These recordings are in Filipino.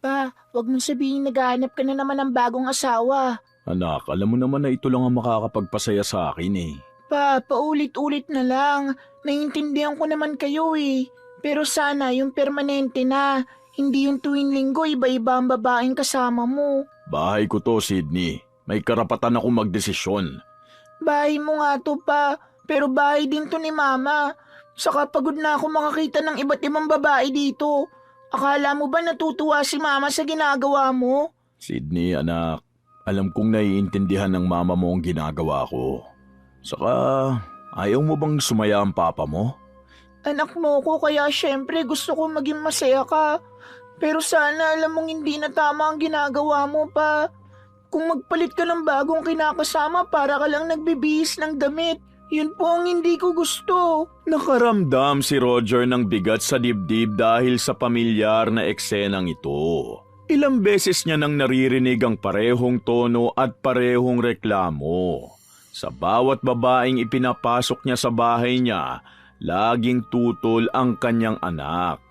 Pa, wag mong sabihin naghahanap ka na naman ng bagong asawa. Anak, alam mo naman na ito lang ang makakapagpasaya sa akin eh. Pa, paulit-ulit na lang. Naiintindihan ko naman kayo eh. Pero sana yung permanente na. Hindi yung tuwing linggo iba-iba ang babaeng kasama mo. Bahay ko to, Sydney. May karapatan ako magdesisyon. Bahay mo nga to pa. Pero bahay din to ni Mama. Saka pagod na ako makakita ng iba't ibang babae dito. Akala mo ba natutuwa si Mama sa ginagawa mo? Sydney, anak, alam kong naiintindihan ng mama mo ang ginagawa ko. Saka, ayaw mo bang sumaya ang papa mo? Anak mo ko kaya syempre gusto ko maging masaya ka. Pero sana alam mong hindi na tama ang ginagawa mo pa. Kung magpalit ka ng bagong kinakasama para ka lang nagbibihis ng damit. Yun po ang hindi ko gusto. Nakaramdam si Roger ng bigat sa dibdib dahil sa pamilyar na eksenang ito. Ilang beses niya nang naririnig ang parehong tono at parehong reklamo. Sa bawat babaeng ipinapasok niya sa bahay niya, laging tutol ang kanyang anak.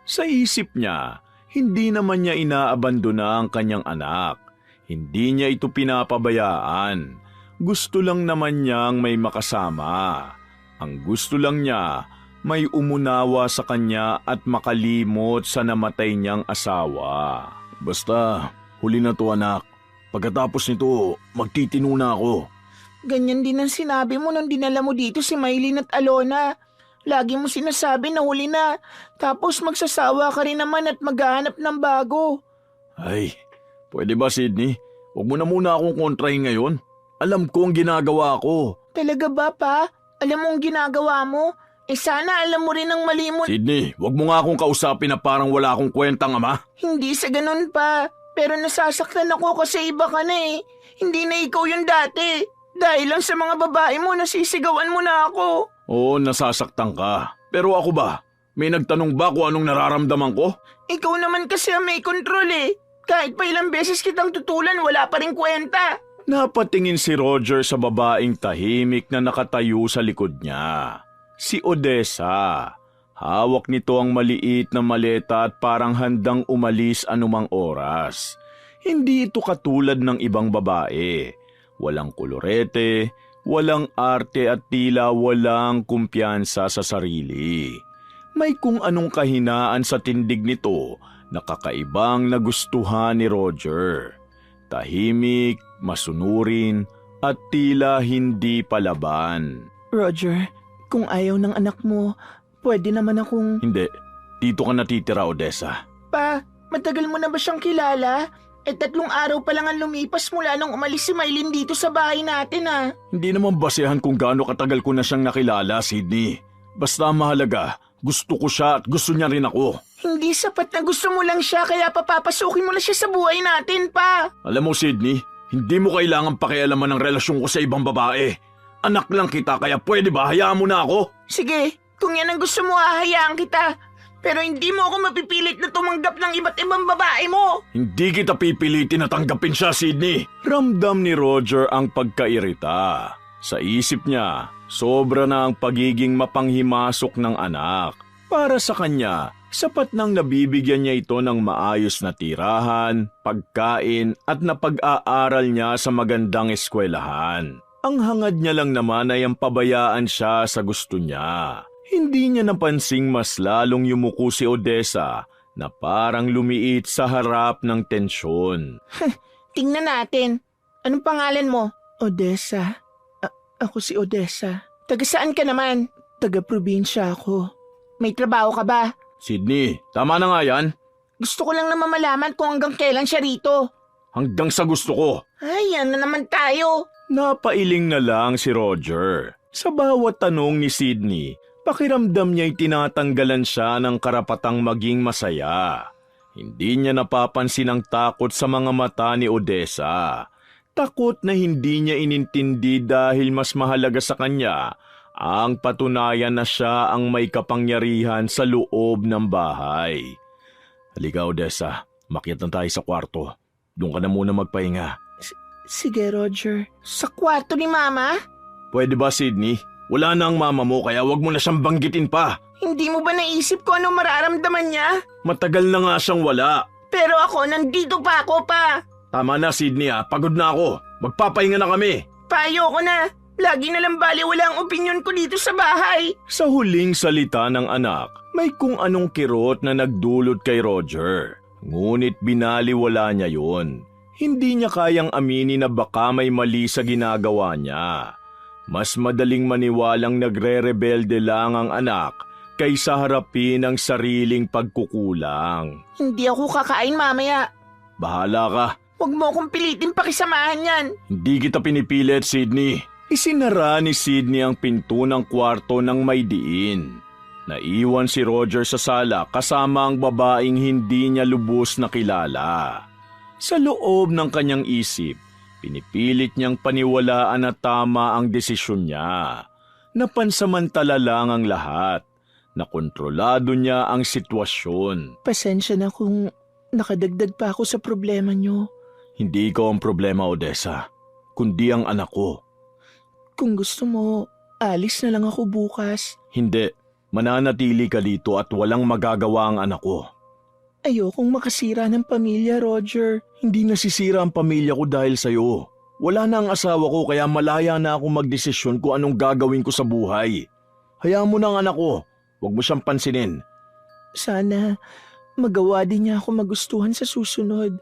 Sa isip niya, hindi naman niya inaabandona ang kanyang anak. Hindi niya ito pinapabayaan. Gusto lang naman niyang may makasama. Ang gusto lang niya, may umunawa sa kanya at makalimot sa namatay niyang asawa. Basta, huli na to anak. Pagkatapos nito, magtitino na ako. Ganyan din ang sinabi mo nung dinala mo dito si Maylin at Alona. Lagi mo sinasabi na huli na. Tapos magsasawa ka rin naman at maghahanap ng bago. Ay, pwede ba Sydney? Huwag mo na muna akong kontrahin ngayon. Alam ko ang ginagawa ko. Talaga ba pa? Alam mo ang ginagawa mo? Sana alam mo rin ang mali mo. Sydney, wag mo nga akong kausapin na parang wala akong kwentang ama. Hindi sa ganun pa. Pero nasasaktan ako kasi iba ka na eh. Hindi na ikaw yung dati. Dahil lang sa mga babae mo, nasisigawan mo na ako. Oo, nasasaktan ka. Pero ako ba? May nagtanong ba kung anong nararamdaman ko? Ikaw naman kasi ang may kontrol eh. Kahit pa ilang beses kitang tutulan, wala pa rin kwenta. Napatingin si Roger sa babaeng tahimik na nakatayo sa likod niya. Si Odessa. Hawak nito ang maliit na maleta at parang handang umalis anumang oras. Hindi ito katulad ng ibang babae. Walang kolorete, walang arte at tila walang kumpiyansa sa sarili. May kung anong kahinaan sa tindig nito na kakaibang nagustuhan ni Roger. Tahimik, masunurin, at tila hindi palaban. Roger, kung ayaw ng anak mo, pwede naman akong... Hindi, dito ka natitira, Odessa. Pa, matagal mo na ba siyang kilala? 3 araw pa lang ang lumipas mula nung umalis si Maylin dito sa bahay natin ah. Hindi naman basehan kung gaano katagal ko na siyang nakilala, Sydney. Basta mahalaga, gusto ko siya at gusto niya rin ako. Hindi sapat na gusto mo lang siya kaya papapasukin mo na siya sa buhay natin pa. Alam mo, Sydney, hindi mo kailangan pakialaman ng relasyon ko sa ibang babae. Anak lang kita kaya pwede ba hayaan mo na ako? Sige, kung yan ang gusto mo hahayaan kita. Pero hindi mo ako mapipilit na tumanggap ng iba't ibang babae mo. Hindi kita pipilitin na tanggapin siya, Sydney. Ramdam ni Roger ang pagkairita. Sa isip niya, sobra na ang pagiging mapanghimasok ng anak. Para sa kanya, sapat nang nabibigyan niya ito ng maayos na tirahan, pagkain at napag-aaral niya sa magandang eskwelahan. Ang hangad niya lang naman ay ang pabayaan siya sa gusto niya. Hindi niya napansing mas lalong yumuko si Odessa na parang lumiit sa harap ng tensyon. Tingnan natin. Anong pangalan mo? Odessa. Ako si Odessa. Taga saan ka naman? Taga probinsya ako. May trabaho ka ba? Sydney, tama na nga yan. Gusto ko lang naman malaman kung hanggang kailan siya rito. Hanggang sa gusto ko. Ay, yan na naman tayo. Napailing na lang si Roger. Sa bawat tanong ni Sydney, pakiramdam niya'y tinatanggalan siya ng karapatang maging masaya. Hindi niya napapansin ang takot sa mga mata ni Odessa. Takot na hindi niya inintindi dahil mas mahalaga sa kanya ang patunayan na siya ang may kapangyarihan sa loob ng bahay. Halika, Odessa, makiat na tayo sa kwarto. Doon ka na muna magpahinga. Sige, Roger. Sa kwarto ni Mama? Pwede ba, Sydney? Wala na ang mama mo kaya wag mo na siyang banggitin pa. Hindi mo ba naisip ko anong mararamdaman niya? Matagal na nga siyang wala. Pero ako, nandito pa ako pa. Tama na, Sydney pagod na ako. Magpapahinga na kami. Payo ko na. Lagi na lang baliwala ang opinyon ko dito sa bahay. Sa huling salita ng anak, may kung anong kirot na nagdulot kay Roger. Ngunit binaliwala niya yon. Hindi niya kayang aminin na baka may mali sa ginagawa niya. Mas madaling maniwalang nagre-rebelde lang ang anak kaysa harapin ang sariling pagkukulang. Hindi ako kakain mamaya. Bahala ka. Huwag mo akong pilitin pakisamahan yan. Hindi kita pinipilit, Sydney. Isinara ni Sydney ang pinto ng kwarto ng may diin. Naiwan si Roger sa sala kasama ang babaeng hindi niya lubos na kilala. Sa loob ng kanyang isip, pinipilit niyang paniwalaan na tama ang desisyon niya. Napansamantala lang ang lahat. Nakontrolado niya ang sitwasyon. Pasensya na kung nakadagdag pa ako sa problema niyo. Hindi ikaw ang problema, Odessa, kundi ang anak ko. Kung gusto mo, alis na lang ako bukas. Hindi, mananatili ka dito at walang magagawa ang anak ko. Ayokong makasira ng pamilya, Roger. Hindi nasisira ang pamilya ko dahil sa'yo. Wala na ang asawa ko kaya malaya na ako magdesisyon kung anong gagawin ko sa buhay. Hayaan mo na ang anak ko, huwag mo siyang pansinin. Sana magawa din niya ako magustuhan sa susunod.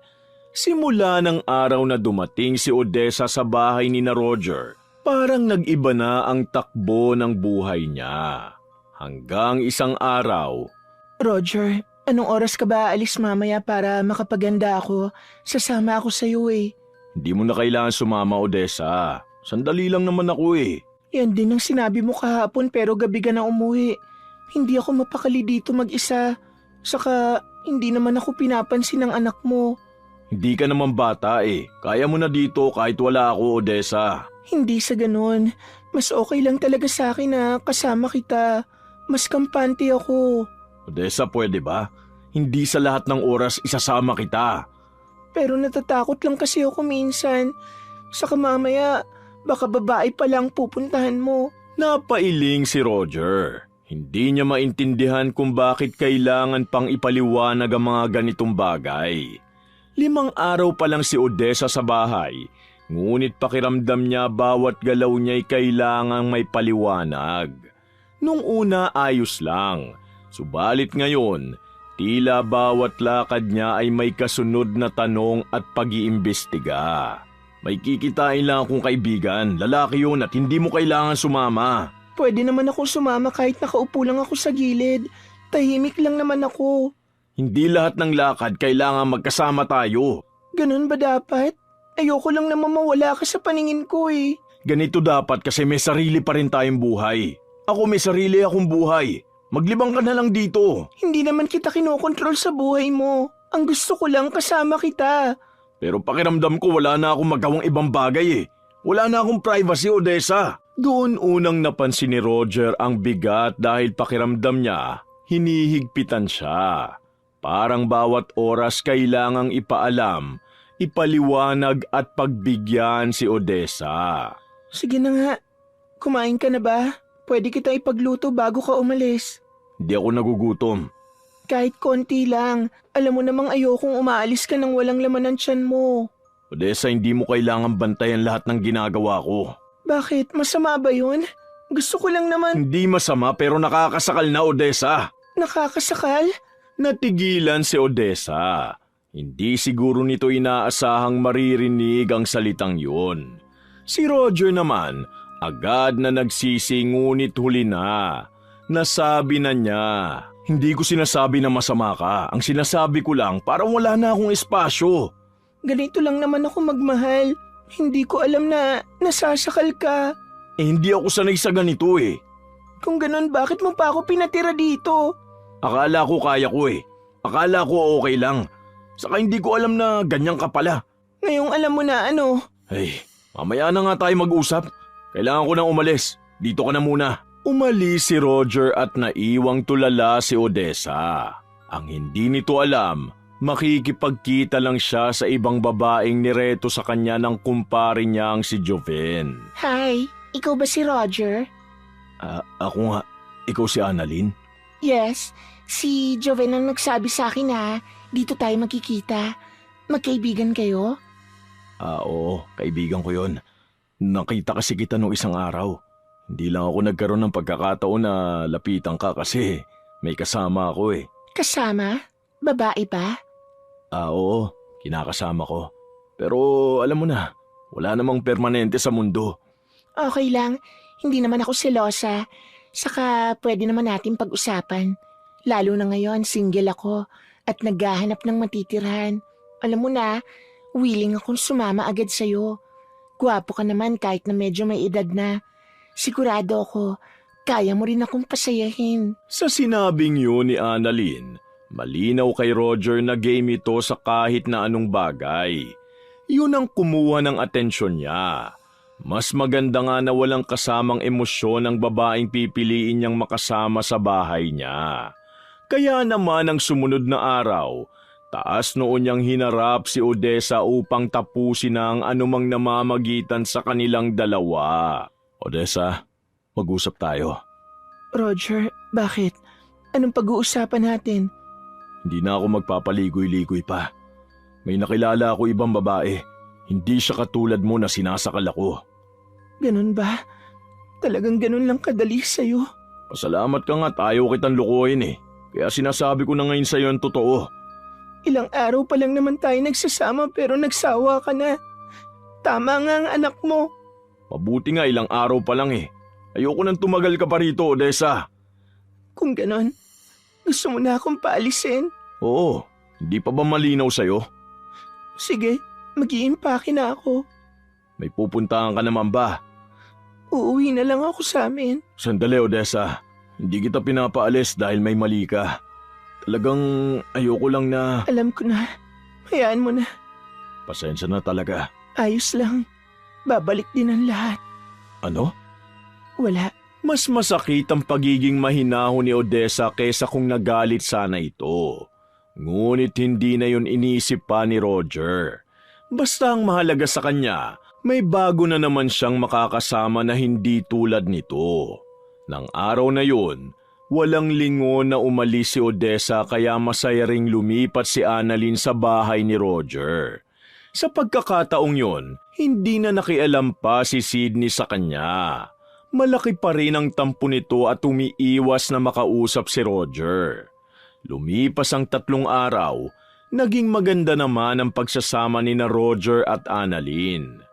Simula ng araw na dumating si Odessa sa bahay ni na Roger, parang nag-iba na ang takbo ng buhay niya. Hanggang isang araw, Roger, anong oras ka ba aalis mamaya para makapaganda ako? Sasama ako sa iyo eh. Hindi mo na kailangan sumama, Odessa. Sandali lang naman ako eh. Yan din ang sinabi mo kahapon pero gabi ka na umuwi. Hindi ako mapakali dito mag-isa. Saka hindi naman ako pinapansin ng anak mo. Hindi ka naman bata eh. Kaya mo na dito kahit wala ako, Odessa. Hindi sa ganun. Mas okay lang talaga sa akin na kasama kita. Mas kampante ako. Odessa, pwede ba? Hindi sa lahat ng oras isasama kita. Pero natatakot lang kasi ako minsan. Saka mamaya, baka babae pa lang pupuntahan mo. Napailing si Roger. Hindi niya maintindihan kung bakit kailangan pang ipaliwanag ang mga ganitong bagay. 5 araw pa lang si Odessa sa bahay, ngunit pakiramdam niya bawat galaw niya'y kailangang may paliwanag. Nung una ayos lang, subalit ngayon, tila bawat lakad niya ay may kasunod na tanong at pag-iimbestiga. May kikitain lang akong kaibigan, lalaki yun at hindi mo kailangan sumama. Pwede naman ako sumama kahit nakaupo lang ako sa gilid. Tahimik lang naman ako. Hindi lahat ng lakad kailangan magkasama tayo. Ganun ba dapat? Ayoko lang naman mawala ka sa paningin ko eh. Ganito dapat kasi may sarili pa rin tayong buhay. Ako may sarili akong buhay. Maglibang ka na lang dito. Hindi naman kita kinokontrol sa buhay mo. Ang gusto ko lang kasama kita. Pero pakiramdam ko wala na akong magawang ibang bagay eh. Wala na akong privacy, Odessa. Doon unang napansin ni Roger ang bigat dahil pakiramdam niya hinihigpitan siya. Parang bawat oras kailangang ipaalam, ipaliwanag at pagbigyan si Odessa. Sige na nga. Kumain ka na ba? Pwede kita ipagluto bago ka umalis. Hindi ako nagugutom. Kahit konti lang. Alam mo namang ayokong umaalis ka nang walang laman ng tiyan mo. Odessa, hindi mo kailangan bantayan lahat ng ginagawa ko. Bakit? Masama ba yun? Gusto ko lang naman... Hindi masama pero nakakasakal na, Odessa. Nakakasakal? Natigilan si Odessa. Hindi siguro nito inaasahang maririnig ang salitang yun. Si Roger naman, agad na nagsisi ngunit huli na. Nasabi na niya, hindi ko sinasabi na masama ka. Ang sinasabi ko lang, parang wala na akong espasyo. Ganito lang naman ako magmahal. Hindi ko alam na nasasakal ka. Hindi ako sanay sa ganito eh. Kung ganun, bakit mo pa ako pinatira dito? Akala ko kaya ko eh. Akala ko okay lang. Saka hindi ko alam na ganyan ka pala. Ngayong alam mo na ano? Ay, mamaya na nga tayo mag-usap. Kailangan ko nang umalis. Dito ka na muna. Umalis si Roger at naiwang tulala si Odessa. Ang hindi nito alam, makikipagkita lang siya sa ibang babaeng nireto sa kanya ng kumpare niyang si Joven. Hi, ikaw ba si Roger? Ako nga. Ikaw si Annalyn? Yes, si Joven ang nagsabi sa akin na dito tayo magkikita. Magkaibigan kayo? Oo, kaibigan ko yon. Nakita kasi kita nung isang araw. Hindi lang ako nagkaroon ng pagkakataon na lapitan ka kasi may kasama ako eh. Kasama? Babae ba? Oo, kinakasama ko. Pero alam mo na, wala namang permanente sa mundo. Okay lang. Hindi naman ako selosa. Saka pwede naman natin pag-usapan. Lalo na ngayon, single ako at naghahanap ng matitirhan. Alam mo na, willing akong sumama agad sa'yo. Gwapo ka naman kahit na medyo may edad na. Sigurado ako, kaya mo rin akong pasayahin. Sa sinabing yun ni Annalyn, malinaw kay Roger na game ito sa kahit na anong bagay. Yun ang kumuha ng atensyon niya. Mas maganda nga na walang kasamang emosyon ang babaeng pipiliin niyang makasama sa bahay niya. Kaya naman ang sumunod na araw, taas noon niyang hinarap si Odessa upang tapusin ang anumang namamagitan sa kanilang dalawa. Odessa, mag-usap tayo. Roger, bakit? Anong pag-uusapan natin? Hindi na ako magpapaligoy-ligoy pa. May nakilala ako ibang babae. Hindi siya katulad mo na sinasakal ako. Ganun ba? Talagang ganun lang kadali sa'yo? Pasalamat ka nga at ayaw kitang lukuhin eh. Kaya sinasabi ko na ngayon sa'yo ang totoo. Ilang araw pa lang naman tayo nagsasama pero nagsawa ka na. Tama nga ang anak mo. Mabuti nga ilang araw pa lang eh. Ayoko nang tumagal ka pa rito, Odessa. Kung ganon, gusto mo na akong paalisin? Oo, hindi pa ba malinaw sa'yo? Sige, mag-iimpake na ako. May pupuntahan ka naman ba? Uuwi na lang ako sa amin. Sandali, Odessa. Hindi kita pinapaalis dahil may mali ka. Talagang ayoko lang na... Alam ko na. Hayaan mo na. Pasensya na talaga. Ayos lang. Babalik din ang lahat. Ano? Wala. Mas masakit ang pagiging mahinahon ni Odessa kaysa kung nagalit sana ito. Ngunit hindi na yun inisip pa ni Roger. Basta ang mahalaga sa kanya, may bago na naman siyang makakasama na hindi tulad nito. Nang araw na yun, walang lingon na umalis si Odessa kaya masaya ring lumipat si Annalyn sa bahay ni Roger. Sa pagkakataong yun, hindi na nakialam pa si Sydney sa kanya. Malaki pa rin ang tampo nito at umiiwas na makausap si Roger. Lumipas ang 3 araw, naging maganda naman ang pagsasama ni na Roger at Annalyn.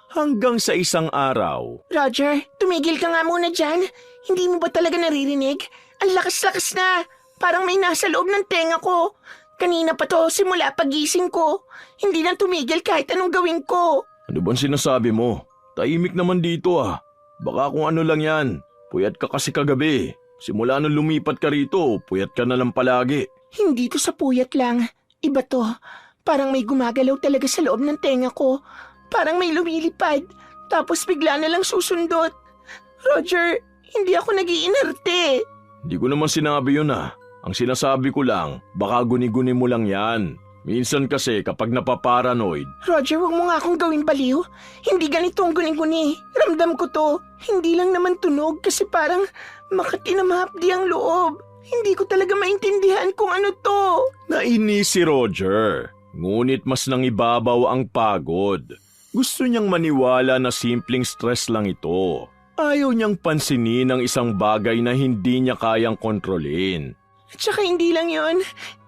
Hanggang sa isang araw, Roger, tumigil ka nga muna dyan. Hindi mo ba talaga naririnig? Ang lakas-lakas na. Parang may nasa loob ng tenga ko. Kanina pa to, simula pagising ko. Hindi na tumigil kahit anong gawin ko. ano bang sinasabi mo? Tahimik naman dito ah. Baka kung ano lang yan. Puyat ka kasi kagabi. Simula nung lumipat ka rito, puyat ka na lang palagi. Hindi to sa puyat lang. Iba to. Parang may gumagalaw talaga sa loob ng tenga ko. Parang may lumilipad. Tapos bigla na lang susundot. Roger, hindi ako nag-iinarte. Hindi ko naman sinabi yun ah. Ang sinasabi ko lang, baka guni-guni mo lang yan. Minsan kasi kapag napaparanoid. Roger, wag mo nga akong gawin baliw. Hindi ganito ang guni-guni. Ramdam ko to. Hindi lang naman tunog kasi parang makati na mahapdi ang loob. Hindi ko talaga maintindihan kung ano to. Nainis si Roger. Ngunit mas nangibabaw ang pagod. Gusto niyang maniwala na simpleng stress lang ito. Ayaw niyang pansinin ang isang bagay na hindi niya kayang kontrolin. At saka hindi lang yon.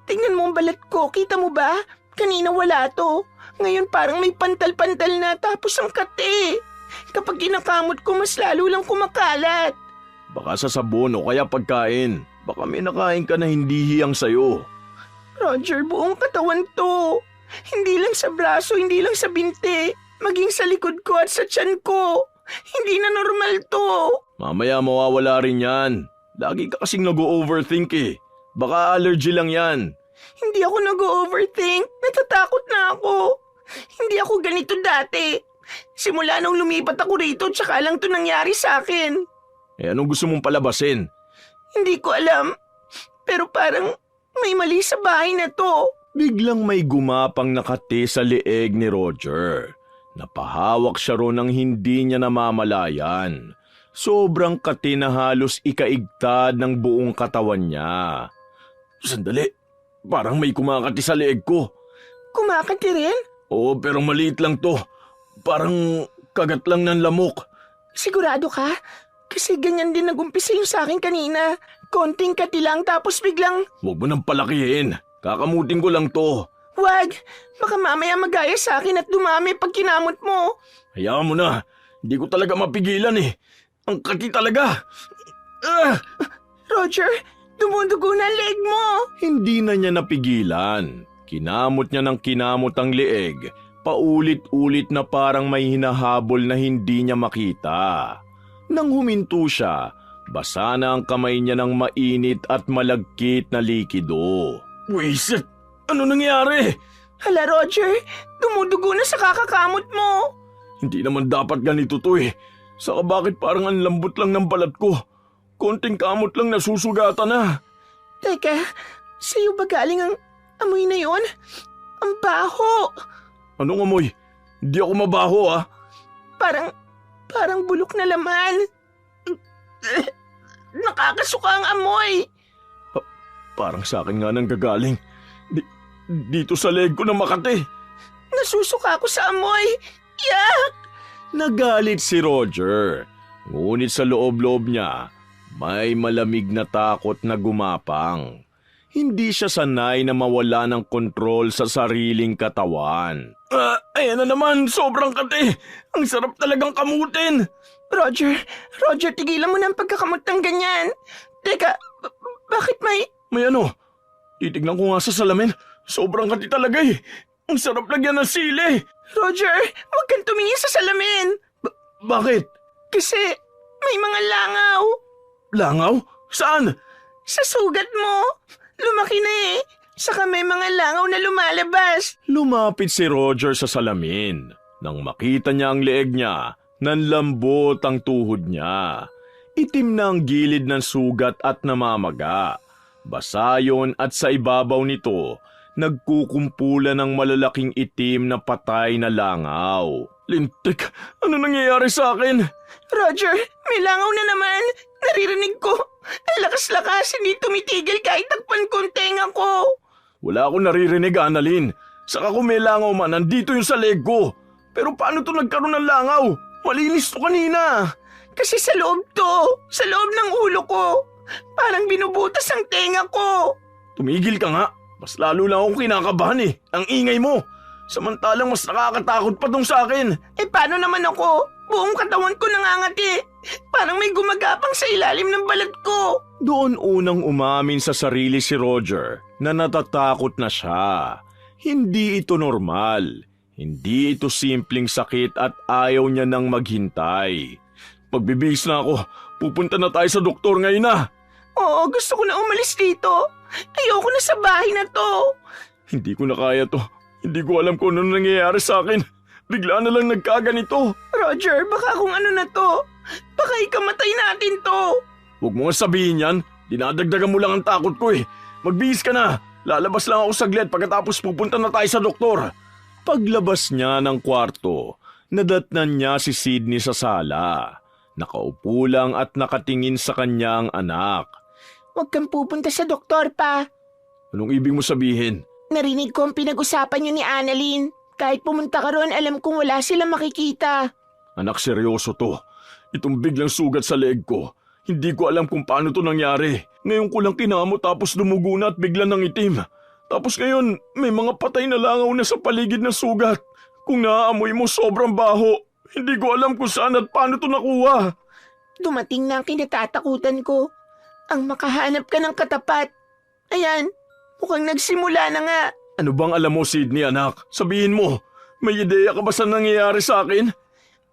Tingnan mo ang balat ko. Kita mo ba? Kanina wala to. Ngayon parang may pantal-pantal na tapos ang kate. Kapag ginakamot ko, mas lalo lang kumakalat. Baka sa sabon o kaya pagkain. Baka may nakain ka na hindi hiyang sayo. Roger, buong katawan to. Hindi lang sa braso, hindi lang sa binti. Maging sa likod ko at sa tiyan ko. Hindi na normal to. Mamaya mawawala rin yan. Lagi ka kasing nag-overthink eh. Baka allergy lang yan. Hindi ako nag-overthink. Natatakot na ako. Hindi ako ganito dati. Simula nung lumipat ako rito, tsaka lang to nangyari sa akin. Eh anong gusto mong palabasin? Hindi ko alam. Pero parang may mali sa bahay na to. Biglang may gumapang nakati sa leeg ni Roger. Napahawak siya ron ng hindi niya namamalayan. Sobrang kati na halos ikaigtad ng buong katawan niya. Sandali, Parang may kumakati sa leeg ko. Kumakati rin? Oo, pero maliit lang to. Parang kagat lang ng lamok. Sigurado ka? Kasi ganyan din nagumpisa yung sa akin kanina. Konting kati lang tapos biglang... Huwag mo nang palakihin. Kakamutin ko lang to. Wag! Baka mamaya magaya sa akin at dumami pag kinamot mo. Hayaan mo na. Hindi ko talaga mapigilan eh. Ang kati talaga. Roger, dumudugo na ang leeg mo. Hindi na niya napigilan. Kinamot niya ng kinamot ang leeg. Paulit-ulit na parang may hinahabol na hindi niya makita. Nang huminto siya, basa na ang kamay niya ng mainit at malagkit na likido. Wisit! Ano nangyari? Hala Roger, dumudugo na sa kakakamot mo. Hindi naman dapat ganito to eh. Saka bakit parang ang lambot lang ng balat ko? Konting kamot lang nasusugatan na. Teka, sa'yo ba galing ang amoy na yon? Ang baho. Anong amoy? Hindi ako mabaho ah. Parang bulok na laman. Nakakasuka ang amoy. Parang sa akin nga nang gagaling. Dito sa leg ko na Makati. Nasusuka ako sa amoy. Yak! Nagalit si Roger. Ngunit sa loob-loob niya, may malamig na takot na gumapang. Hindi siya sanay na mawala ng kontrol sa sariling katawan. Ayan na naman, sobrang kati. Ang sarap talagang kamutin. Roger, tigilan mo na ang pagkakamot ng ganyan. Teka, bakit may... May ano? Titignan ko nga sa salamin. Sobrang kati talaga eh. Ang sarap lagyan ng sili. Roger, huwag kang tumingin sa salamin. Bakit? Kasi may mga langaw. Langaw? Saan? Sa sugat mo. Lumaki na eh. Saka may mga langaw na lumalabas. Lumapit si Roger sa salamin. Nang makita niya ang leeg niya, nanlambot ang tuhod niya. Itim na ang gilid ng sugat at namamaga. Basa yun at sa ibabaw nito, nagkukumpulan ng malalaking itim na patay na langaw. Lintik, ano nangyayari sa akin? Roger, may langaw na naman. Naririnig ko. Ang lakas-lakas, hindi tumitigil kahit takpan ko ang tenga ko. Wala akong naririnig, Annalyn. Saka kung may langaw man, nandito yung sa leg ko. Pero paano to nagkaroon ng langaw? Malinis to kanina. Kasi sa loob to. Sa loob ng ulo ko. Parang binubutas ang tenga ko. Tumigil ka nga. Mas lalo lang ako kinakabahan eh. Ang ingay mo. Samantalang mas nakakatakot pa tong sa akin. Eh paano naman ako? Buong katawan ko nangangati. Parang may gumagapang sa ilalim ng balat ko. Doon unang umamin sa sarili si Roger na natatakot na siya. Hindi ito normal. Hindi ito simpleng sakit at ayaw niya nang maghintay. Pagbibihis na ako. Pupunta na tayo sa doktor ngayon na. Oo, gusto ko na umalis dito. Ayoko na sa bahay na to. Hindi ko na kaya to. Hindi ko alam kung ano nangyayari sa akin. Bigla na lang nagkaganito. Roger, baka kung ano na to. Baka ikamatay natin to. Huwag mo nga sabihin yan. Dinadagdagan mo lang ang takot ko eh. Magbihis ka na. Lalabas lang ako saglit pagkatapos pupunta na tayo sa doktor. Paglabas niya ng kwarto, nadatnan niya si Sydney sa sala. Nakaupo lang at nakatingin sa kanyang anak. Huwag kang pupunta sa doktor pa. Anong ibig mo sabihin? Narinig ko ang pinag-usapan niyo ni Annalyn. Kahit pumunta ka ron, alam kong wala silang makikita. Anak, seryoso to. Itong biglang sugat sa leeg ko. Hindi ko alam kung paano to nangyari. Ngayon ko lang kinamo tapos dumugo na at bigla nang itim. Tapos ngayon, may mga patay na langaw na sa paligid ng sugat. Kung naaamoy mo, sobrang baho. Hindi ko alam kung saan at paano to nakuha. Dumating na ang kinatatakutan ko. Ang makahanap ka ng katapat. Ayan, mukhang nagsimula na nga. Ano bang alam mo, Sydney, anak? Sabihin mo, may ideya ka ba sa nangyayari sa akin?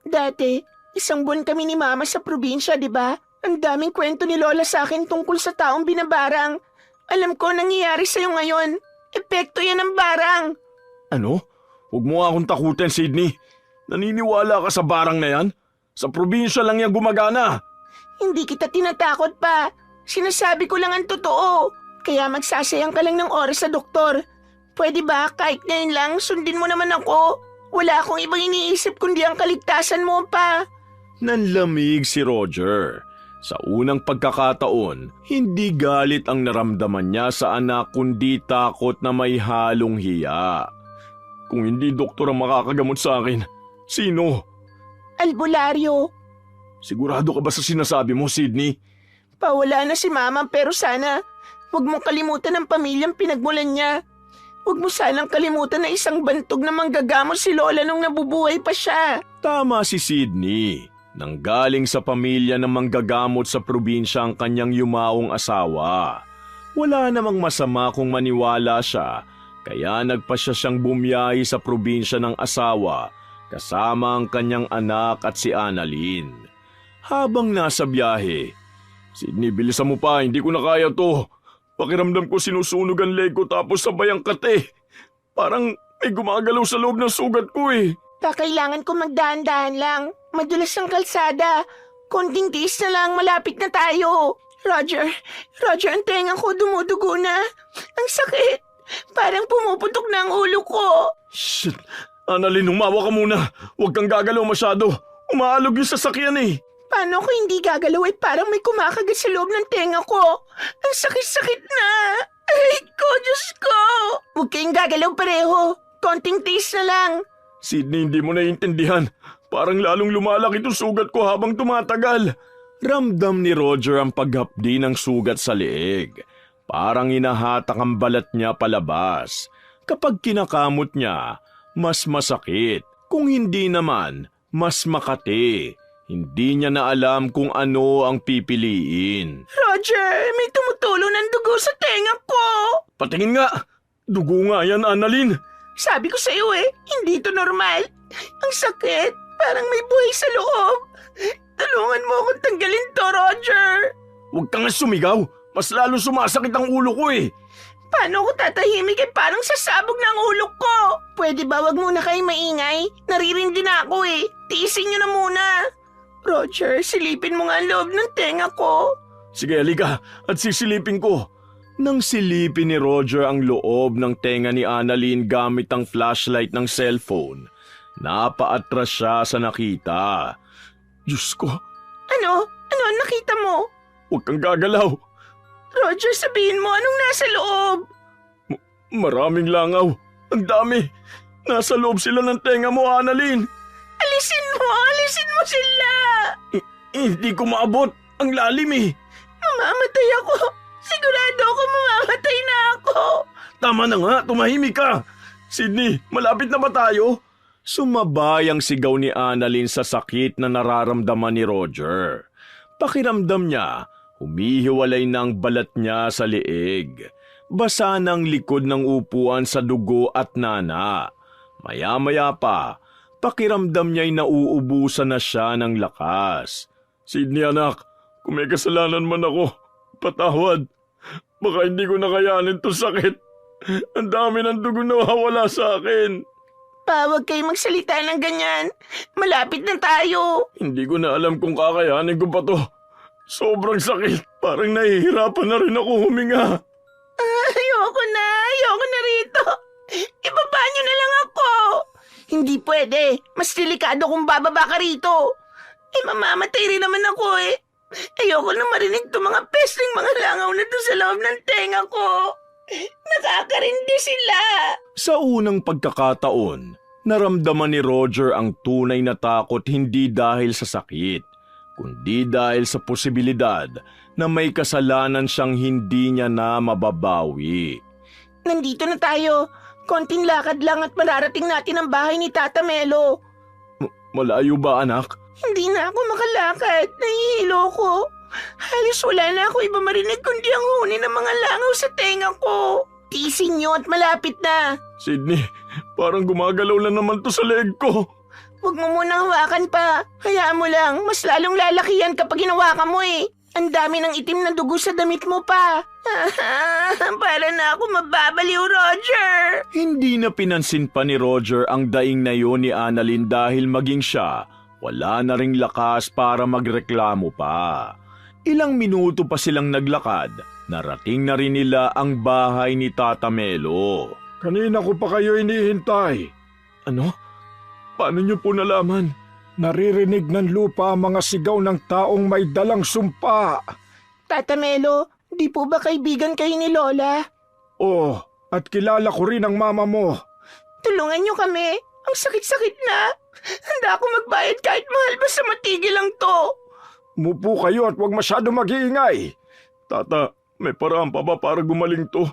Dati, 1 buwan kami ni Mama sa probinsya, di ba? Ang daming kwento ni Lola sa akin tungkol sa taong binabarang. Alam ko nangyayari sa'yo ngayon. Epekto yan ng barang. Ano? Huwag mo nga akong takutin, Sydney. Naniniwala ka sa barang na yan? Sa probinsya lang yan gumagana. Hindi kita tinatakot pa. Sinasabi ko lang ang totoo. Kaya magsasayang ka lang ng oras sa doktor. Pwede ba kahit ngayon lang sundin mo naman ako? Wala akong ibang iniisip kundi ang kaligtasan mo pa. Nanlamig si Roger. Sa unang pagkakataon, hindi galit ang naramdaman niya sa anak kundi takot na may halong hiya. Kung hindi doktor ang makakagamot sa akin, sino? Albularyo, Sigurado ka ba sa sinasabi mo, Sydney? pawala na si Mama pero sana huwag mo kalimutan ang pamilyang pinagmulan niya. Huwag mo sanang kalimutan na isang bantog na manggagamot si Lola nung nabubuhay pa siya. Tama si Sydney. Nanggaling sa pamilya ng manggagamot sa probinsya ang kanyang yumaong asawa. Wala namang masama kung maniwala siya, kaya nagpasya siyang bumiyahe sa probinsya ng asawa kasama ang kanyang anak at si Annalyn. Habang nasa biyahe, Sydney, bilisan mo pa, hindi ko na kaya to. Pakiramdam ko sinusunog ang leg ko tapos sabay ang kate. Parang may gumagalaw sa loob ng sugat ko eh. Kakailangan ko magdahan-dahan lang. Madulas ang kalsada. Konting tiis na lang, malapit na tayo. Roger, ang tenga ko dumudugo na. Ang sakit. Parang pumuputok na ang ulo ko. Shit! Annalyn, humawa ka muna. Huwag kang gagalaw masyado. Umaalog yung sasakyan eh. Paano ko hindi gagalaw ay parang may kumakagat sa loob ng tenga ko? Ang sakit-sakit na. Ay ko, Diyos ko. Huwag kayong gagalaw pareho. Konting tiis na lang. Sydney, hindi mo naiintindihan. Parang lalong lumalaki itong sugat ko habang tumatagal. Ramdam ni Roger ang paghapdi ng sugat sa leeg. Parang inahatak ang balat niya palabas. Kapag kinakamot niya, mas masakit. Kung hindi naman, mas makati. Hindi niya na alam kung ano ang pipiliin. Roger, may tumutulo ng dugo sa tenga ko. Patingin nga! Dugo nga yan, Annalyn! Sabi ko sa iyo hindi to normal. Ang sakit, parang may buhay sa loob. Tulungan mo akong tanggalin to, Roger. Huwag ka nga sumigaw! Mas lalo sumasakit ang ulo ko eh! Paano ko tatahimik parang sasabog na ang ulo ko? Pwede ba wag muna kayo maingay? Naririndi na ako Tiisin niyo na muna. Roger, silipin mo nga ang loob ng tenga ko. Sige, halika at sisilipin ko. Nang silipin ni Roger ang loob ng tenga ni Annalyn gamit ang flashlight ng cellphone, napaatras siya sa nakita. Diyos ko! Ano? Ano ang nakita mo? Huwag kang gagalaw! Roger, sabihin mo anong nasa loob. Maraming langaw. Ang dami. Nasa loob sila ng tenga mo, Annalyn. Alisin mo sila. Hindi ko maabot. Ang lalim eh. Mamamatay ako. Sigurado ako mamamatay na ako. Tama na nga, tumahimik ka. Sydney, malapit na ba tayo? Sumabay ang sigaw ni Annalyn sa sakit na nararamdaman ni Roger. Pakiramdam niya, humihiwalay na ang balat niya sa leeg. Basa ng likod ng upuan sa dugo at nana. Maya-maya pa, pakiramdam niya'y nauubusan na siya ng lakas. Sydney anak, kung may kasalanan man ako, patawad. Baka hindi ko nakayanin to sakit. Ang dami ng dugo na nawawala sa akin. Pa, huwag kayo magsalita ng ganyan. Malapit na tayo. Hindi ko na alam kung kakayanin ko pa to. Sobrang sakit. Parang nahihirapan na rin ako huminga. Ayoko na rito. Ibaba niyo na lang ako. Hindi pwede. Mas delikado kung bababa ka rito. Mamamatay rin naman ako Ayoko na marinig itong mga pesting mga langaw na to sa loob ng tenga ko. Nakakarindi sila. Sa unang pagkakataon, naramdaman ni Roger ang tunay na takot hindi dahil sa sakit, kundi dahil sa posibilidad na may kasalanan siyang hindi niya na mababawi. Nandito na tayo. Konting lakad lang at mararating natin ang bahay ni Tata Melo. Malayo ba anak? Hindi na ako makalakad. Nahihilo ko. Halos wala na ako iba marinig kundi ang huni ng mga langaw sa tenga ko. Tiisin niyo at malapit na. Sydney, parang gumagalaw na naman to sa leg ko. Huwag mo munang hawakan pa. Hayaan mo lang. Mas lalong lalaki yan kapag hinawakan mo Ang dami ng itim na dugo sa damit mo pa. Para na ako mababaliw, Roger. Hindi na pinansin pa ni Roger ang daing na yun ni Annalyn dahil maging siya, wala na ring lakas para magreklamo pa. Ilang minuto pa silang naglakad, narating na rin nila ang bahay ni Tata Melo. Kanina ko pa kayo inihintay. Ano? Paano niyo po nalaman? Naririnig ng lupa ang mga sigaw ng taong may dalang sumpa. Tata Melo, di po ba kaibigan kayo ni Lola? Oh, at kilala ko rin ang mama mo. Tulungan niyo kami. Ang sakit-sakit na. Handa ako magbayad kahit mahal basta matigil lang to. Mupo kayo at huwag masyado mag-iingay. Tata, may paraan pa ba para gumaling to?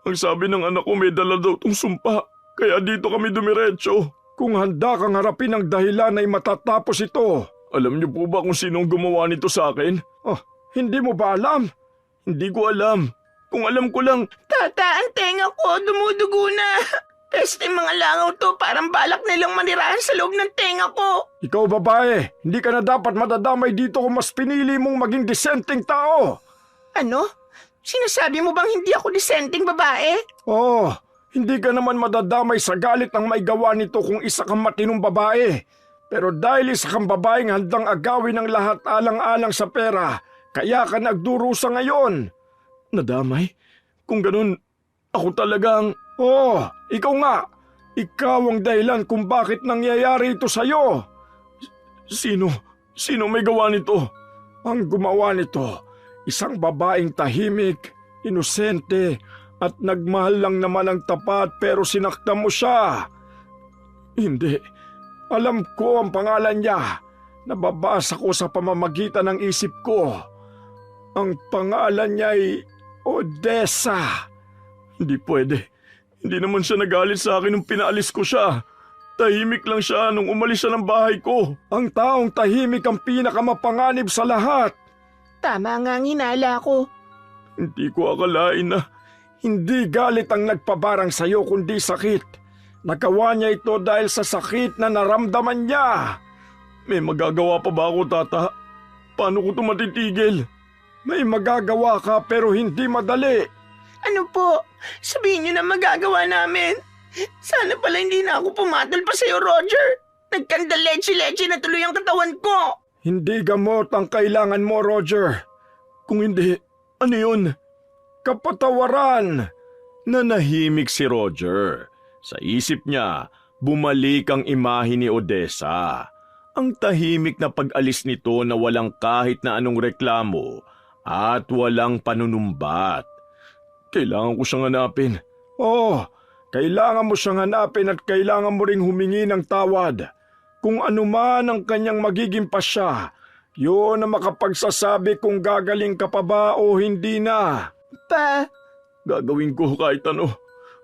Ang sabi ng anak ko may dala daw tong sumpa, kaya dito kami dumiretso. Kung handa kang harapin ang dahilan ay matatapos ito. Alam niyo po ba kung sinong gumawa nito sa akin? Oh, hindi mo ba alam? Hindi ko alam. Kung alam ko lang, Tata, ang tenga ko dumudugo na. Peste mga langaw to, parang balak nilang manirahan sa loob ng tenga ko. Ikaw babae, hindi ka na dapat madadamay dito kung mas pinili mong maging disenteng tao. Ano? Sinasabi mo bang hindi ako disenteng babae? Oh, hindi ka naman madadamay sa galit ng may gawa nito kung isa kang matinong babae. Pero dahil isa kang babaeng handang agawin ng lahat alang-alang sa pera, kaya ka nagdurusa ngayon. nadamay? Kung ganun, ako talagang... Oh, ikaw nga. Ikaw ang dahilan kung bakit nangyayari ito sa'yo. Sino may gawa nito? Ang gumawa nito, isang babaeng tahimik, inosente, at nagmahal lang naman ang tapat pero sinaktan mo siya. Hindi. Alam ko ang pangalan niya. Nababasa ko sa pamamagitan ng isip ko. Ang pangalan niya ay Odessa. Hindi pwede. Hindi naman siya nagalit sa akin nung pinaalis ko siya. Tahimik lang siya nung umalis siya ng bahay ko. Ang taong tahimik ang pinakamapanganib sa lahat. Tama nga ang hinala ko. Hindi ko akalain na... Hindi galit ang nagpabarang sa'yo kundi sakit. Nagawa niya ito dahil sa sakit na naramdaman niya. May magagawa pa ba ako, Tata? Paano ko ito matitigil? May magagawa ka pero hindi madali. Ano po? Sabihin niyo na magagawa namin. Sana pala hindi na ako pumatol pa sa'yo, Roger. Nagkandaleche-leche na tuloy ang katawan ko. Hindi gamot ang kailangan mo, Roger. Kung hindi, ano yun? Kapatawaran! Nanahimik si Roger. Sa isip niya, bumalik ang imahe ni Odessa. Ang tahimik na pag-alis nito na walang kahit na anong reklamo at walang panunumbat. Kailangan ko siyang hanapin. Oh, kailangan mo siyang hanapin at kailangan mo ring humingi ng tawad. Kung ano man ang kanyang magiging pasya, yun ang makapagsasabi kung gagaling ka pa ba o hindi na. Pa, Gagawin ko kahit ano.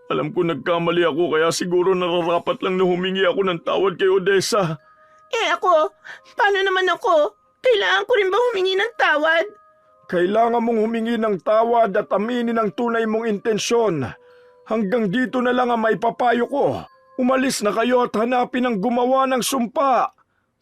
Alam ko nagkamali ako kaya siguro nararapat lang na humingi ako ng tawad kay Odessa. ako? Paano naman ako? Kailangan ko rin ba humingi ng tawad? Kailangan mong humingi ng tawad at aminin ang tunay mong intensyon. Hanggang dito na lang ang maipapayo ko. Umalis na kayo at hanapin ang gumawa ng sumpa.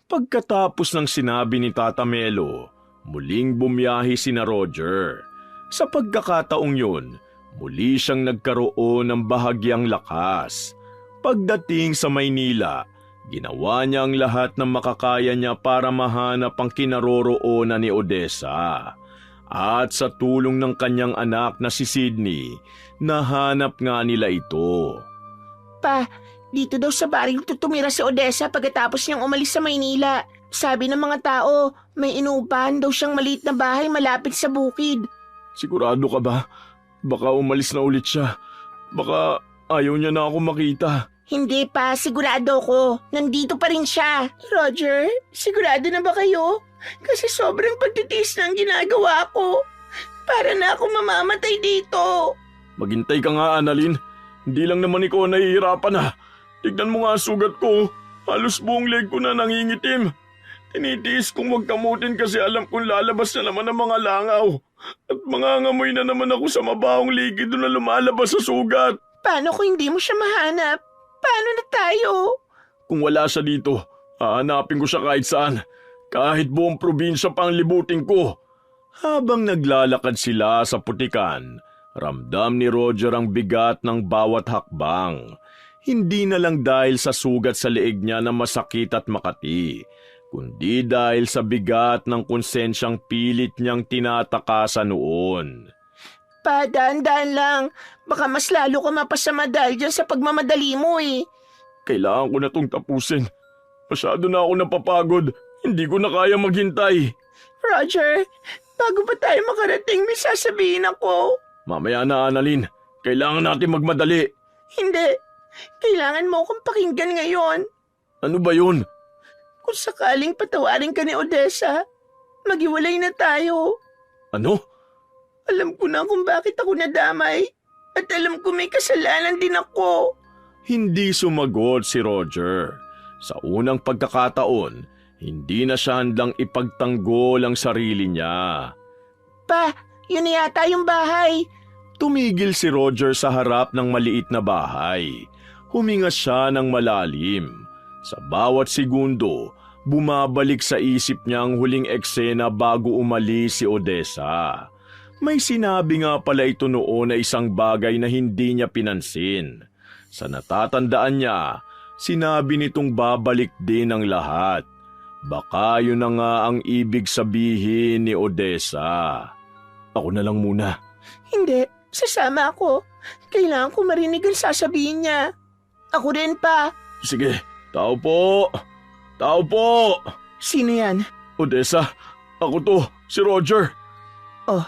Pagkatapos ng sinabi ni Tata Melo, muling bumiyahe sina Roger. Sa pagkakataong yun, muli siyang nagkaroon ng bahagyang lakas. Pagdating sa Maynila, ginawa niya ang lahat ng makakaya niya para mahanap ang kinaroroonan ni Odessa. At sa tulong ng kanyang anak na si Sydney, nahanap nga nila ito. Pa, dito daw sa baring tutumira si Odessa pagkatapos niyang umalis sa Maynila. Sabi ng mga tao, may inuupahan daw siyang maliit na bahay malapit sa bukid. Sigurado ka ba? Baka umalis na ulit siya. Baka ayaw niya na ako makita. Hindi pa, sigurado ko. Nandito pa rin siya. Roger, sigurado na ba kayo? Kasi sobrang pagtitiis na ang ginagawa ko. Para na ako mamamatay dito. Maghintay ka nga, Annalyn. Hindi lang naman ikaw nahihirapan na. Tignan mo nga ang sugat ko. Halos buong leg ko na nangingitim. Tinitiis kong wag kamutin kasi alam kong lalabas na naman ang mga langaw. At mangangamoy na naman ako sa mabahong likido na lumalabas sa sugat. Paano kung hindi mo siya mahanap? Paano na tayo? Kung wala siya dito, hahanapin ko siya kahit saan. Kahit buong probinsya pa ang libutin ko. Habang naglalakad sila sa putikan, ramdam ni Roger ang bigat ng bawat hakbang. Hindi na lang dahil sa sugat sa leeg niya na masakit at makati, kundi dahil sa bigat ng konsensyang pilit niyang tinatakasan noon. Pa, daan-daan lang. Baka mas lalo ka mapasama dahil dyan sa pagmamadali mo eh. Kailangan ko na itong tapusin. Masyado na ako napapagod. Hindi ko na kaya maghintay. Roger, bago pa tayo makarating, may sasabihin ako. Mamaya na, Annalyn. Kailangan natin magmadali. Hindi. Kailangan mo akong pakinggan ngayon. Ano ba yun? Kung sakaling patawarin ka ni Odessa, maghiwalay na tayo. Ano? Alam ko na kung bakit ako nadamay. At alam ko may kasalanan din ako. Hindi sumagot si Roger. Sa unang pagkakataon, hindi na siya handang ipagtanggol ang sarili niya. Pa, yun na yata yung bahay. Tumigil si Roger sa harap ng maliit na bahay. Huminga siya ng malalim. Sa bawat segundo, bumabalik sa isip niya ang huling eksena bago umalis si Odessa. May sinabi nga pala ito noon na isang bagay na hindi niya pinansin. Sa natatandaan niya, sinabi nitong babalik din ang lahat. Baka yun na nga ang ibig sabihin ni Odessa. Ako na lang muna. Hindi, sasama ako. Kailangan ko marinig ang sasabihin niya. Ako rin pa. Sige, tao po! Tao po! Sino yan? Odessa, ako to, si Roger. Oh,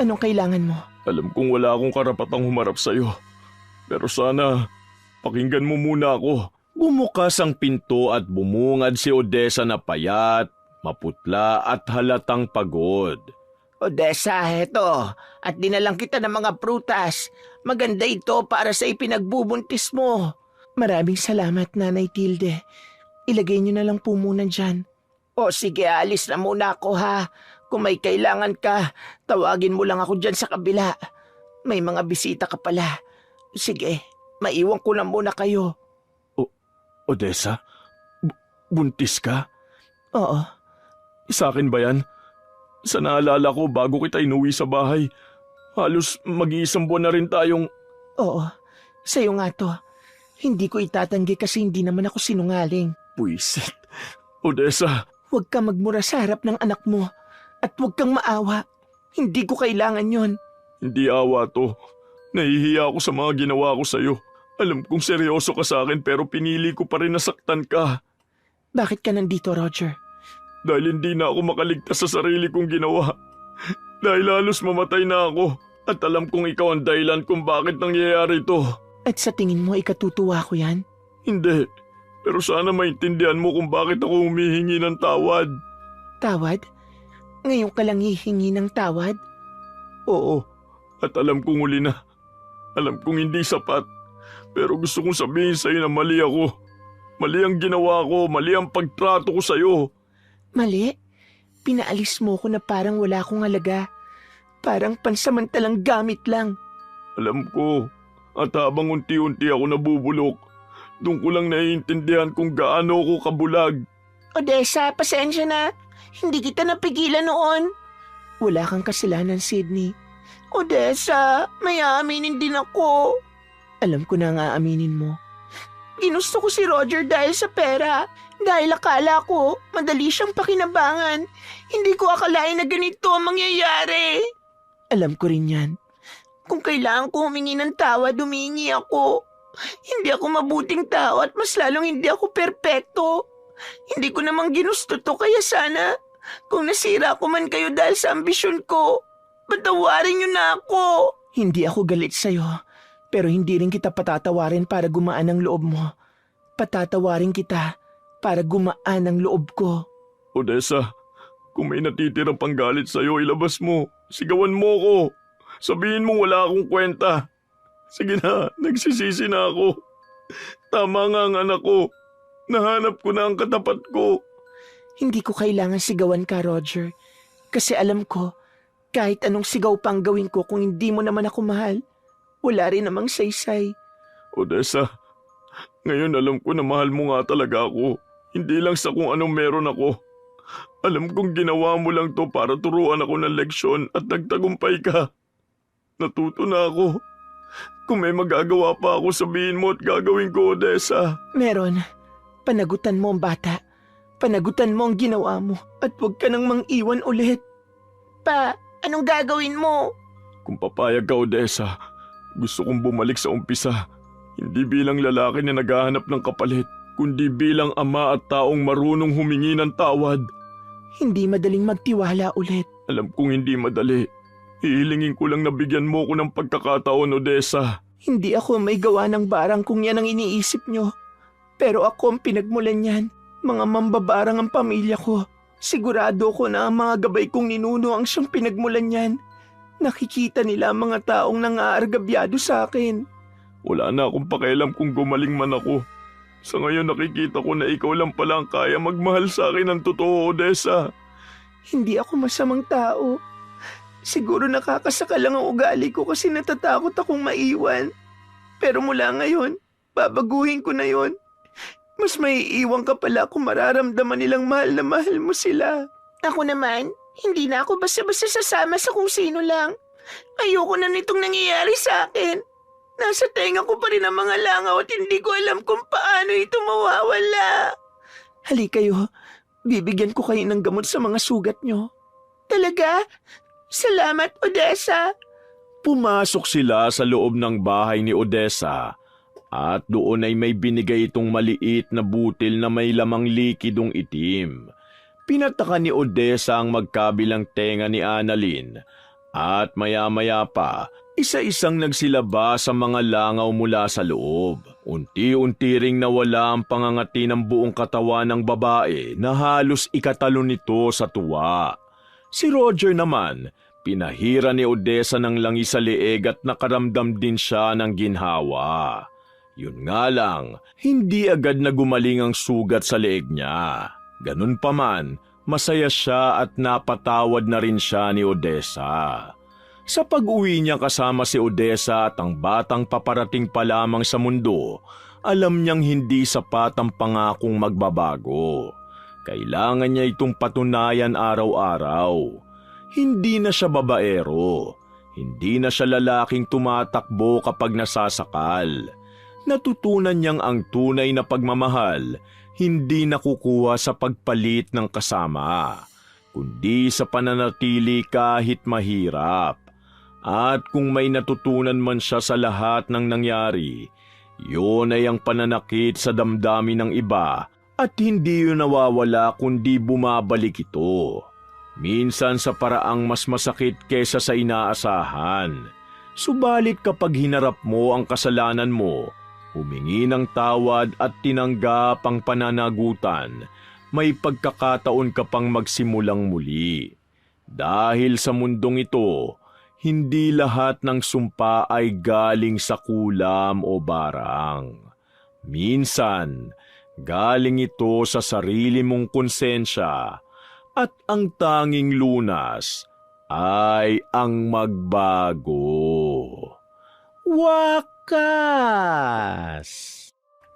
anong kailangan mo? Alam kong wala akong karapatang humarap sa'yo. Pero sana, pakinggan mo muna ako. Bumukas ang pinto at bumungad si Odessa na payat, maputla at halatang pagod. Odessa, heto. At dinalang kita ng mga prutas. Maganda ito para sa ipinagbubuntis mo. Maraming salamat, Nanay Tilde. Ilagay niyo na lang po muna dyan. O sige, alis na muna ako ha. Kung may kailangan ka, tawagin mo lang ako dyan sa kabila. May mga bisita ka pala. Sige, maiwan ko na muna kayo. Odessa, buntis ka? Oo. Sa akin ba yan? Sa naalala ko bago kita inuwi sa bahay, halos mag-iisang buwan na rin tayong... Oo, sa'yo nga to. Hindi ko itatanggi kasi hindi naman ako sinungaling. Puisit. Odessa. Huwag ka magmura sa harap ng anak mo at huwag kang maawa. Hindi ko kailangan yon. Hindi awa to. Nahihiya ako sa mga ginawa ko sa'yo. Alam kong seryoso ka sa akin pero pinili ko pa rin nasaktan ka. Bakit ka nandito, Roger? Dahil hindi na ako makaligtas sa sarili kong ginawa. Dahil halos mamatay na ako. At alam kong ikaw ang dahilan kung bakit nangyayari ito. At sa tingin mo ikatutuwa ko yan? Hindi. Pero sana maintindihan mo kung bakit ako humihingi ng tawad. Tawad? Ngayon ka lang hihingi ng tawad? Oo. At alam kong huli na. Alam kong hindi sapat. Pero gusto kong sabihin sa'yo na mali ako. Mali ang ginawa ko. Mali ang pagtrato ko sa'yo. Mali? Pinaalis mo ko na parang wala akong halaga. Parang pansamantalang gamit lang. Alam ko. At habang unti-unti ako nabubulok, doon ko lang naiintindihan kung gaano ako kabulag. Odessa, pasensya na. Hindi kita napigilan noon. Wala kang kasalanan, Sydney. Odessa, may aaminin din ako. Alam ko na nga aaminin mo. Ginusto ko si Roger dahil sa pera. Dahil akala ko, madali siyang pakinabangan. Hindi ko akalain na ganito ang mangyayari. Alam ko rin yan. Kung kailangan ko humingi ng tawad, humingi ako. Hindi ako mabuting tao at mas lalong hindi ako perpekto. Hindi ko namang ginusto to kaya sana kung nasira ko man kayo dahil sa ambisyon ko, patawarin niyo na ako. Hindi ako galit sa'yo, pero hindi rin kita patatawarin para gumaan ang loob mo. Patatawarin kita para gumaan ang loob ko. Odessa, kung may natitirang panggalit sa'yo, ilabas mo. Sigawan mo ko. Sabihin mo wala akong kwenta. Sige na, nagsisisi na ako. Tama nga ang anak ko. Nahanap ko na ang katapat ko. Hindi ko kailangan sigawan ka, Roger. Kasi alam ko, kahit anong sigaw pang gawin ko kung hindi mo naman ako mahal, wala rin namang saysay. Odessa, ngayon alam ko na mahal mo nga talaga ako. Hindi lang sa kung anong meron ako. Alam kong ginawa mo lang to para turuan ako ng leksyon at nagtagumpay ka. Natuto na ako. Kung may magagawa pa ako, sabihin mo at gagawin ko, Odessa. Meron. Panagutan mo ang bata. Panagutan mo ang ginawa mo. At huwag ka nang mang-iwan ulit. Pa, anong gagawin mo? Kung papayag ka, Odessa, gusto kong bumalik sa umpisa. Hindi bilang lalaki na naghahanap ng kapalit, kundi bilang ama at taong marunong humingi ng tawad. Hindi madaling magtiwala ulit. Alam kong hindi madali. Hihilingin ko lang na bigyan mo ko ng pagkakataon, Odessa. Hindi ako may gawa ng barang kung yan ang iniisip nyo. Pero ako ang pinagmulan yan. Mga mambabarang ang pamilya ko. Sigurado ko na ang mga gabay kong ninuno ang siyang pinagmulan yan. Nakikita nila ang mga taong nangaargabyado sa akin. Wala na akong pakialam kung gumaling man ako. Sa ngayon nakikita ko na ikaw lang pala ang kaya magmahal sa akin ng totoo, Odessa. Hindi ako masamang tao. Siguro nakakasaka lang ang ugali ko kasi natatakot akong maiwan. Pero mula ngayon, babaguhin ko na yon. Mas maiiwan ka pala kung mararamdaman nilang mahal na mahal mo sila. Ako naman, hindi na ako basta-basta sasama sa kung sino lang. Ayoko na nitong nangyayari sa akin. Nasa tenga ko pa rin ang mga langaw at hindi ko alam kung paano ito mawawala. Halika kayo, bibigyan ko kayo ng gamot sa mga sugat nyo. Talaga? Salamat, Odessa. Pumasok sila sa loob ng bahay ni Odessa at doon ay may binigay itong maliit na butil na may lamang likidong itim. Pinataka ni Odessa ang magkabilang tenga ni Annalyn at maya-maya pa, isa-isang nagsilaba sa mga langaw mula sa loob. Unti-unti ring nawala ang pangangati ng buong katawan ng babae na halos ikatalon nito sa tuwa. Si Roger naman, pinahira ni Odessa ng langis sa leeg at nakaramdam din siya ng ginhawa. Yun nga lang, hindi agad na gumaling ang sugat sa leeg niya. Ganun pa man, masaya siya at napatawad na rin siya ni Odessa. Sa pag-uwi niya kasama si Odessa at ang batang paparating pa lamang sa mundo, alam niyang hindi sapat ang pangakong magbabago. Kailangan niya itong patunayan araw-araw. Hindi na siya babaero. Hindi na siya lalaking tumatakbo kapag nasasakal. Natutunan niyang ang tunay na pagmamahal hindi nakukuha sa pagpalit ng kasama, kundi sa pananatili kahit mahirap. At kung may natutunan man siya sa lahat ng nangyari, yun ay ang pananakit sa damdamin ng iba at hindi yun nawawala kundi bumabalik ito. Minsan sa paraang mas masakit kesa sa inaasahan. Subalit kapag hinarap mo ang kasalanan mo, humingi ng tawad at tinanggap ang pananagutan, may pagkakataon ka pang magsimulang muli. Dahil sa mundong ito, hindi lahat ng sumpa ay galing sa kulam o barang. Minsan, galing ito sa sarili mong konsensya at ang tanging lunas ay ang magbago. Wakas!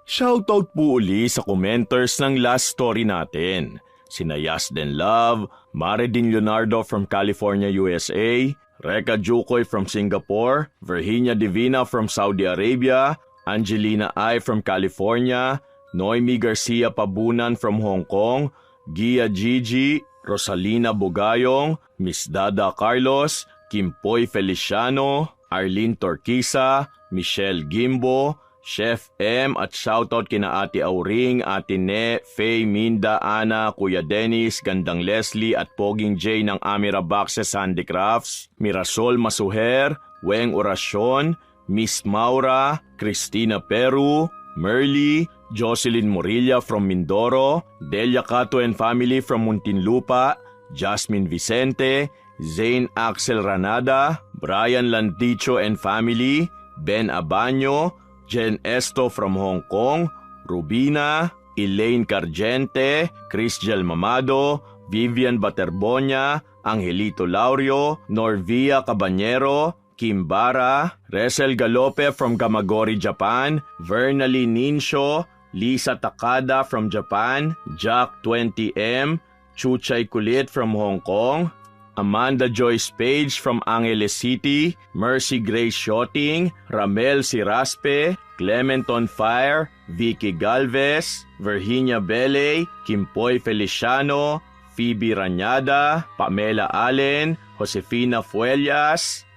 Shoutout po uli sa commenters ng last story natin. Sina Yasden Love, Maridin Leonardo from California, USA, Reka Jukoy from Singapore, Virginia Divina from Saudi Arabia, Angelina I from California, Noemi Garcia Pabunan from Hong Kong, Gia Gigi, Rosalina Bugayong, Miss Dada Carlos, Kimpoy Feliciano, Arlene Torquisa, Michelle Gimbo, Chef M at shoutout kina Ate Auring, Ate Ne, Faye, Minda, Ana, Kuya Dennis, Gandang Leslie at Poging J ng Amira Boxes Handicrafts, Mirasol Masuher, Weng Orasyon, Miss Maura, Cristina Peru, Merly, Jocelyn Morilla from Mindoro, Delia Cato and family from Muntinlupa, Jasmine Vicente, Zane Axel Ranada, Brian Landicho and family, Ben Abanyo, Jen Esto from Hong Kong, Rubina, Elaine Cargente, Chrisjel Mamado, Vivian Baterbonia, Angelito Laurio, Norvia Cabanyero, Kim Bara, Resel Galope from Gamagori, Japan, Vernally Ninsho, Lisa Takada from Japan, Jack 20M, Chuchay Kulit from Hong Kong, Amanda Joyce Page from Angeles City, Mercy Grace Shotting, Ramel Siraspe, Clement on Fire, Vicky Galvez, Virginia Bele, Kimpoy Feliciano, Phoebe Ranyada, Pamela Allen, Josefina Fuellas,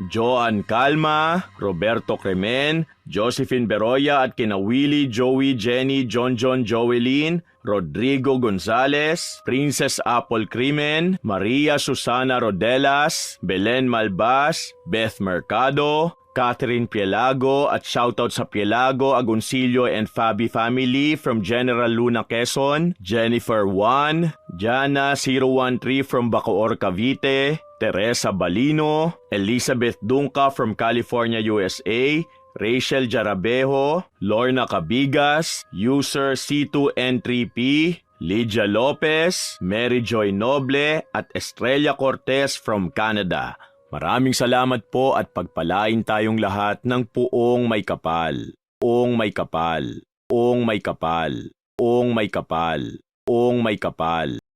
Joan Calma, Roberto Cremen, Josephine Beroya at kina Willie, Joey, Jenny, John, Joelyn, Rodrigo Gonzales, Princess Apple Crimen, Maria Susana Rodelas, Belen Malbas, Beth Mercado, Catherine Pielago at shoutout sa Pielago, Agoncillo and Fabi family from General Luna, Quezon, Jennifer 1, Jana 013 from Bacoor, Cavite, Teresa Balino, Elizabeth Dunca from California, USA, Rachel Jarabejo, Lorna Cabigas, user C2N3P, Lydia Lopez, Mary Joy Noble at Estrella Cortez from Canada. Maraming salamat po at pagpalain tayong lahat ng puong may kapal. Ong may kapal. Ong may kapal. Ong may kapal. Ong may kapal.